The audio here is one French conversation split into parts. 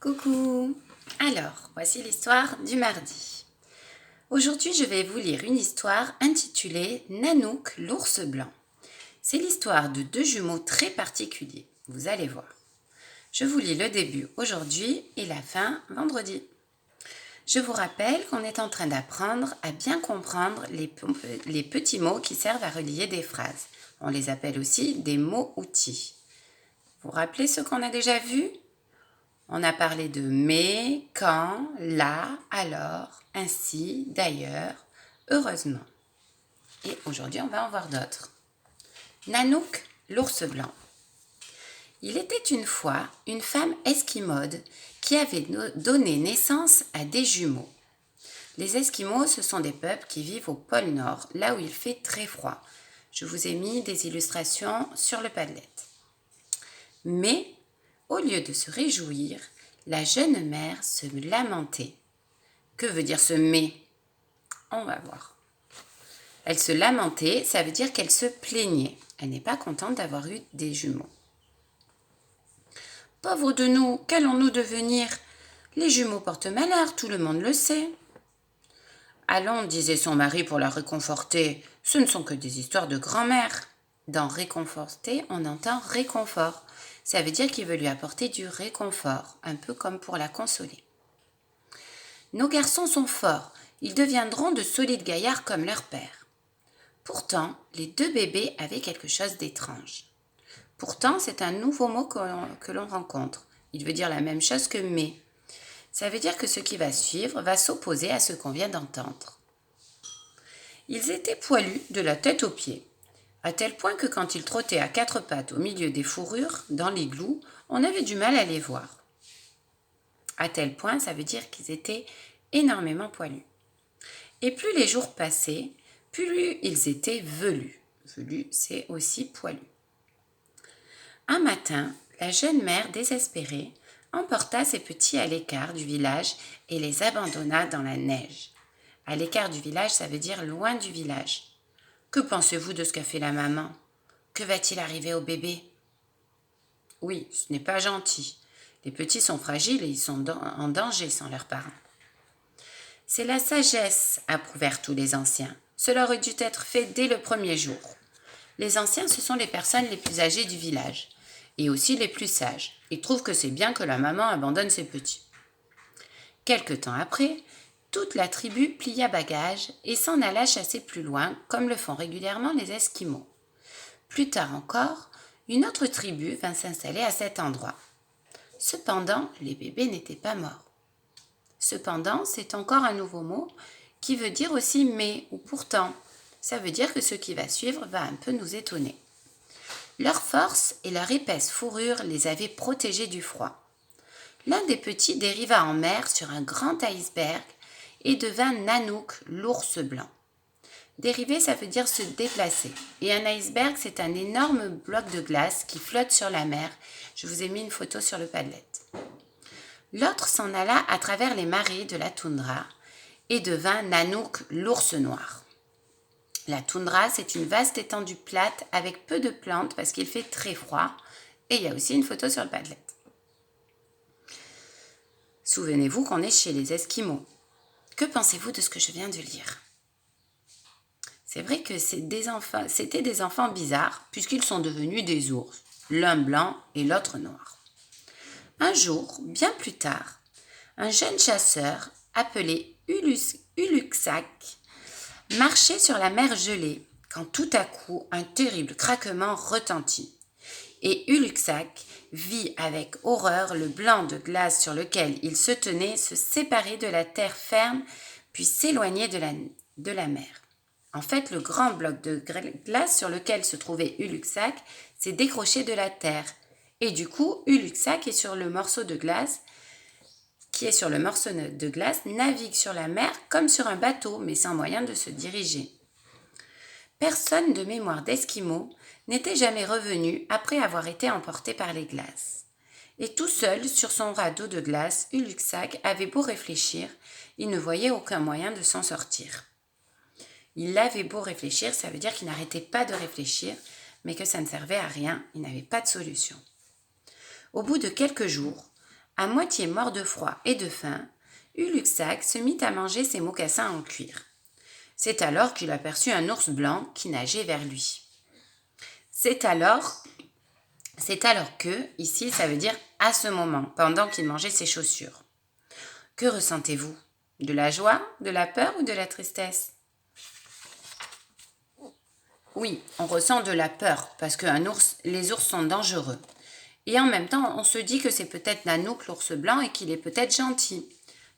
Coucou! Alors, voici l'histoire du mardi. Aujourd'hui, je vais vous lire une histoire intitulée Nanook, l'ours blanc. C'est l'histoire de deux jumeaux très particuliers, vous allez voir. Je vous lis le début aujourd'hui et la fin vendredi. Je vous rappelle qu'on est en train d'apprendre à bien comprendre les petits mots qui servent à relier des phrases. On les appelle aussi des mots-outils. Vous vous rappelez ce qu'on a déjà vu ? On a parlé de mais, quand, là, alors, ainsi, d'ailleurs, heureusement. Et aujourd'hui, on va en voir d'autres. Nanook, l'ours blanc. Il était une fois une femme esquimaude qui avait donné naissance à des jumeaux. Les Esquimaux, ce sont des peuples qui vivent au pôle Nord, là où il fait très froid. Je vous ai mis des illustrations sur le Padlet. Mais, au lieu de se réjouir, la jeune mère se lamentait. Que veut dire ce « mais » ? On va voir. Elle se lamentait, ça veut dire qu'elle se plaignait. Elle n'est pas contente d'avoir eu des jumeaux. « Pauvre de nous, qu'allons-nous devenir ? Les jumeaux portent malheur, tout le monde le sait. » « Allons, disait son mari pour la réconforter, ce ne sont que des histoires de grand-mère. » Dans réconforter, on entend réconfort. Ça veut dire qu'il veut lui apporter du réconfort, un peu comme pour la consoler. Nos garçons sont forts, ils deviendront de solides gaillards comme leur père. Pourtant, les deux bébés avaient quelque chose d'étrange. Pourtant, c'est un nouveau mot que l'on rencontre. Il veut dire la même chose que mais. Ça veut dire que ce qui va suivre va s'opposer à ce qu'on vient d'entendre. Ils étaient poilus de la tête aux pieds, à tel point que quand ils trottaient à quatre pattes au milieu des fourrures, dans l'igloo, on avait du mal à les voir. À tel point, ça veut dire qu'ils étaient énormément poilus. Et plus les jours passaient, plus ils étaient velus. Velus, c'est aussi poilu. Un matin, la jeune mère, désespérée, emporta ses petits à l'écart du village et les abandonna dans la neige. À l'écart du village, ça veut dire loin du village. Que pensez-vous de ce qu'a fait la maman ? Que va-t-il arriver au bébé ? Oui, ce n'est pas gentil. Les petits sont fragiles et ils sont en danger sans leurs parents. C'est la sagesse, approuvèrent tous les anciens. Cela aurait dû être fait dès le premier jour. Les anciens, ce sont les personnes les plus âgées du village et aussi les plus sages. Ils trouvent que c'est bien que la maman abandonne ses petits. Quelque temps après, toute la tribu plia bagage et s'en alla chasser plus loin, comme le font régulièrement les Esquimaux. Plus tard encore, une autre tribu vint s'installer à cet endroit. Cependant, les bébés n'étaient pas morts. Cependant, c'est encore un nouveau mot qui veut dire aussi mais ou pourtant. Ça veut dire que ce qui va suivre va un peu nous étonner. Leur force et leur épaisse fourrure les avaient protégés du froid. L'un des petits dériva en mer sur un grand iceberg et devint Nanook, l'ours blanc. Dériver, ça veut dire se déplacer. Et un iceberg, c'est un énorme bloc de glace qui flotte sur la mer. Je vous ai mis une photo sur le Padlet. L'autre s'en alla à travers les marées de la toundra et devint Nanook, l'ours noir. La toundra, c'est une vaste étendue plate avec peu de plantes parce qu'il fait très froid. Et il y a aussi une photo sur le Padlet. Souvenez-vous qu'on est chez les Esquimaux. Que pensez-vous de ce que je viens de lire ? C'est vrai que c'était des enfants bizarres puisqu'ils sont devenus des ours, l'un blanc et l'autre noir. Un jour, bien plus tard, un jeune chasseur appelé Uluksak marchait sur la mer gelée quand tout à coup un terrible craquement retentit. Et Uluksak vit avec horreur le blanc de glace sur lequel il se tenait se séparer de la terre ferme puis s'éloigner de la mer. En fait, le grand bloc de glace sur lequel se trouvait Uluksak s'est décroché de la terre. Et du coup, Uluksak est sur le morceau de glace, navigue sur la mer comme sur un bateau, mais sans moyen de se diriger. Personne de mémoire d'Esquimaux n'était jamais revenu après avoir été emporté par les glaces. Et tout seul, sur son radeau de glace, Uluksak avait beau réfléchir, il ne voyait aucun moyen de s'en sortir. Il avait beau réfléchir, ça veut dire qu'il n'arrêtait pas de réfléchir, mais que ça ne servait à rien, il n'avait pas de solution. Au bout de quelques jours, À moitié mort de froid et de faim, Uluxag se mit à manger ses mocassins en cuir. C'est alors qu'il aperçut un ours blanc qui nageait vers lui. C'est alors que, ici, ça veut dire à ce moment, pendant qu'il mangeait ses chaussures. Que ressentez-vous? De la joie, de la peur ou de la tristesse? Oui, on ressent de la peur parce que les ours sont dangereux. Et en même temps, on se dit que c'est peut-être Nanook l'ours blanc et qu'il est peut-être gentil.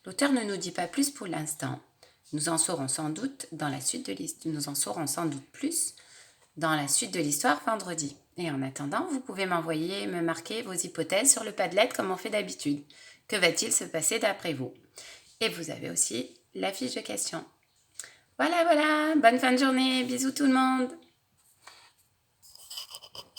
L'auteur ne nous dit pas plus pour l'instant. Nous en saurons sans doute plus dans la suite de l'histoire vendredi. Et en attendant, vous pouvez me marquer vos hypothèses sur le Padlet comme on fait d'habitude. Que va-t-il se passer d'après vous? Et vous avez aussi la fiche de questions. Voilà, bonne fin de journée, bisous tout le monde!